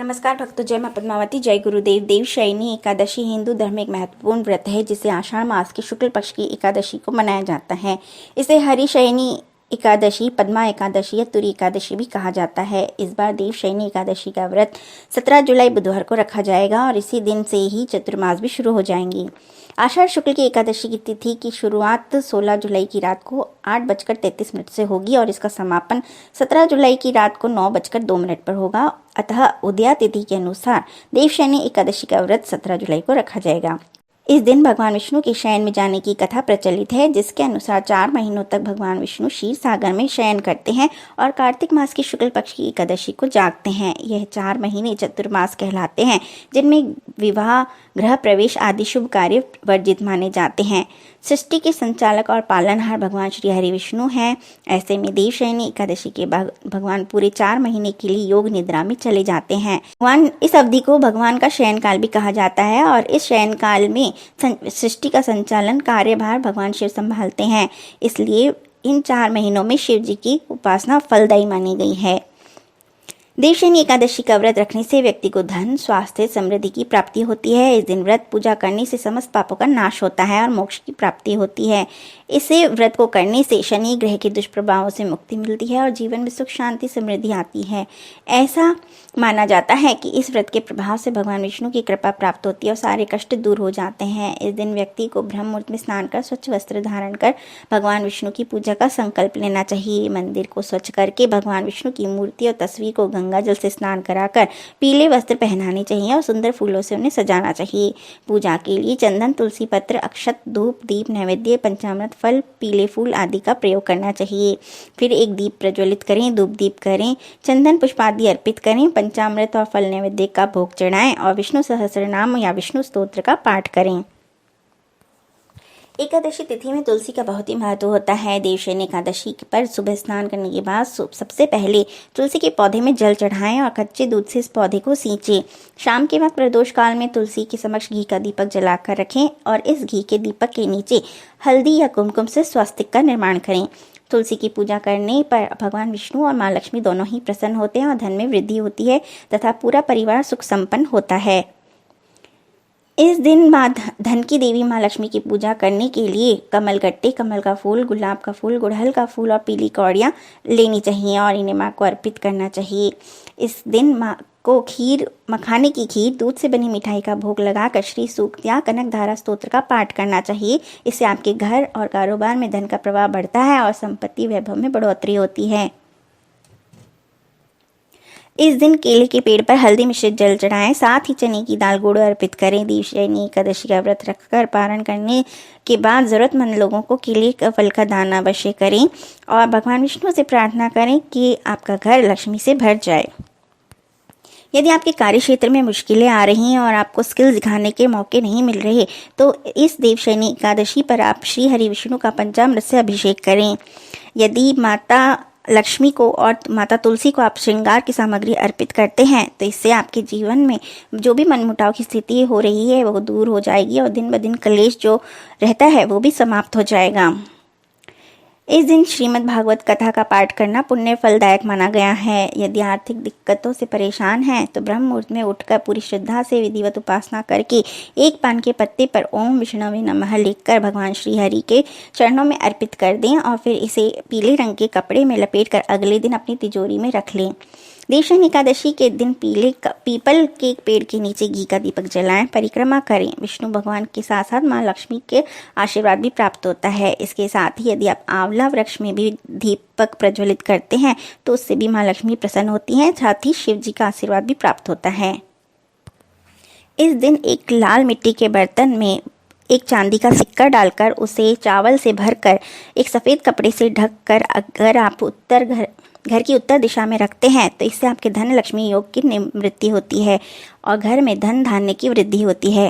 नमस्कार भक्तों, जय मां पद्मावती, जय गुरुदेव। देवशयनी एकादशी हिंदू धर्म में एक महत्वपूर्ण व्रत है जिसे आषाढ़ मास की शुक्ल पक्ष की एकादशी को मनाया जाता है। इसे हरिशयनी एकादशी, पद्मा एकादशी या तुरी एकादशी भी कहा जाता है। इस बार देवशयनी एकादशी का व्रत 17 जुलाई बुधवार को रखा जाएगा और इसी दिन से ही चतुर्मास भी शुरू हो जाएंगी। आषाढ़ शुक्ल की एकादशी की तिथि की शुरुआत 16 जुलाई की रात को 8:33 से होगी और इसका समापन 17 जुलाई की रात को 9:02 पर होगा। अतः उदया तिथि के अनुसार देवशयनी एकादशी का व्रत 17 जुलाई को रखा जाएगा। इस दिन भगवान विष्णु के शयन में जाने की कथा प्रचलित है, जिसके अनुसार 4 महीनों तक भगवान विष्णु क्षीर सागर में शयन करते हैं और कार्तिक मास की शुक्ल पक्ष की एकादशी को जागते हैं। यह 4 महीने चतुर्मास कहलाते हैं, जिनमें विवाह, गृह प्रवेश आदि शुभ कार्य वर्जित माने जाते हैं। सृष्टि के संचालक और पालनहार भगवान श्री हरि विष्णु हैं। ऐसे में देवशयनी एकादशी के बाद भगवान पूरे 4 महीने के लिए योग निद्रा में चले जाते हैं। भगवान इस अवधि को भगवान का शयन काल भी कहा जाता है और इस शयन काल में सृष्टि का संचालन कार्यभार भगवान शिव संभालते हैं। इसलिए इन 4 महीनों में शिव जी की उपासना फलदायी मानी गई है। देवशयनी एकादशी का व्रत रखने से व्यक्ति को धन, स्वास्थ्य, समृद्धि की प्राप्ति होती है। इस दिन व्रत पूजा करने से समस्त पापों का नाश होता है और मोक्ष की प्राप्ति होती है। इसे व्रत को करने से शनि ग्रह के दुष्प्रभावों से मुक्ति मिलती है और जीवन में सुख, शांति, समृद्धि आती है। ऐसा माना जाता है कि इस व्रत के प्रभाव से भगवान विष्णु की कृपा प्राप्त होती है और सारे कष्ट दूर हो जाते हैं। इस दिन व्यक्ति को ब्रह्म मुहूर्त में स्नान कर स्वच्छ वस्त्र धारण कर भगवान विष्णु की पूजा का संकल्प लेना चाहिए। मंदिर को स्वच्छ करके भगवान विष्णु की मूर्ति और तस्वीर को गंगा जल से स्नान कराकर पीले वस्त्र पहनाने चाहिए और सुंदर फूलों से उन्हें सजाना चाहिए। पूजा के लिए चंदन, तुलसी पत्र, अक्षत, धूप, दीप, नैवेद्य, पंचामृत, फल, पीले फूल आदि का प्रयोग करना चाहिए। फिर एक दीप प्रज्वलित करें, धूप दीप करें, चंदन पुष्प आदि अर्पित करें, पंचामृत और फल नैवेद्य का भोग चढ़ाएं और विष्णु सहस्रनाम या विष्णु स्तोत्र का पाठ करें। एकादशी तिथि में तुलसी का बहुत ही महत्व होता है। देवशयनी एकादशी पर सुबह स्नान करने के बाद सबसे पहले तुलसी के पौधे में जल चढ़ाएं और कच्चे दूध से इस पौधे को सींचें। शाम के वक्त प्रदोष काल में तुलसी के समक्ष घी का दीपक जलाकर रखें और इस घी के दीपक के नीचे हल्दी या कुमकुम से स्वस्तिक का निर्माण करें। तुलसी की पूजा करने पर भगवान विष्णु और माँ लक्ष्मी दोनों ही प्रसन्न होते हैं और धन में वृद्धि होती है तथा पूरा परिवार सुख संपन्न होता है। इस दिन माँ धन की देवी माँ लक्ष्मी की पूजा करने के लिए कमलगट्टे, कमल का फूल, गुलाब का फूल, गुड़हल का फूल और पीली कौड़ियाँ लेनी चाहिए और इन्हें माँ को अर्पित करना चाहिए। इस दिन माँ को खीर, मखाने की खीर, दूध से बनी मिठाई का भोग लगाकर श्री सूक्त या कनक धारा स्तोत्र का पाठ करना चाहिए। इससे आपके घर और कारोबार में धन का प्रवाह बढ़ता है और संपत्ति वैभव में बढ़ोतरी होती है। इस दिन केले के पेड़ पर हल्दी मिश्रित जल चढ़ाएं, साथ ही चने की दाल, गुड़ अर्पित करें। देवशयनी एकादशी का व्रत रखकर पारण करने के बाद जरूरतमंद लोगों को केले का फल का दान अवश्य करें और भगवान विष्णु से प्रार्थना करें कि आपका घर लक्ष्मी से भर जाए। यदि आपके कार्य क्षेत्र में मुश्किलें आ रही हैं और आपको स्किल्स दिखाने के मौके नहीं मिल रहे, तो इस देवशयनी एकादशी पर आप श्री हरि विष्णु का पंचामृत से अभिषेक करें। यदि माता लक्ष्मी को और माता तुलसी को आप श्रृंगार की सामग्री अर्पित करते हैं तो इससे आपके जीवन में जो भी मनमुटाव की स्थिति हो रही है वो दूर हो जाएगी और दिन ब दिन कलेश जो रहता है वो भी समाप्त हो जाएगा। इस दिन श्रीमद् भागवत कथा का पाठ करना पुण्य फलदायक माना गया है। यदि आर्थिक दिक्कतों से परेशान हैं तो ब्रह्म मुहूर्त में उठकर पूरी श्रद्धा से विधिवत उपासना करके एक पान के पत्ते पर ओम विष्णवे नमः लिखकर भगवान श्री हरि के चरणों में अर्पित कर दें और फिर इसे पीले रंग के कपड़े में लपेटकर अगले दिन अपनी तिजोरी में रख लें। देवशयनी एकादशी के दिन पीपल के पेड़ के नीचे घी का दीपक जलाएं, परिक्रमा करें। विष्णु भगवान के साथ साथ माँ लक्ष्मी के आशीर्वाद भी प्राप्त होता है। इसके साथ ही यदि आप आंवला वृक्ष में भी दीपक प्रज्वलित करते हैं तो उससे भी माँ लक्ष्मी प्रसन्न होती हैं, साथ ही शिव जी का आशीर्वाद भी प्राप्त होता है। इस दिन एक लाल मिट्टी के बर्तन में एक चांदी का सिक्का डालकर उसे चावल से भरकर एक सफ़ेद कपड़े से ढककर अगर आप घर की उत्तर दिशा में रखते हैं तो इससे आपके धन लक्ष्मी योग की निवृत्ति होती है और घर में धन धान्य की वृद्धि होती है।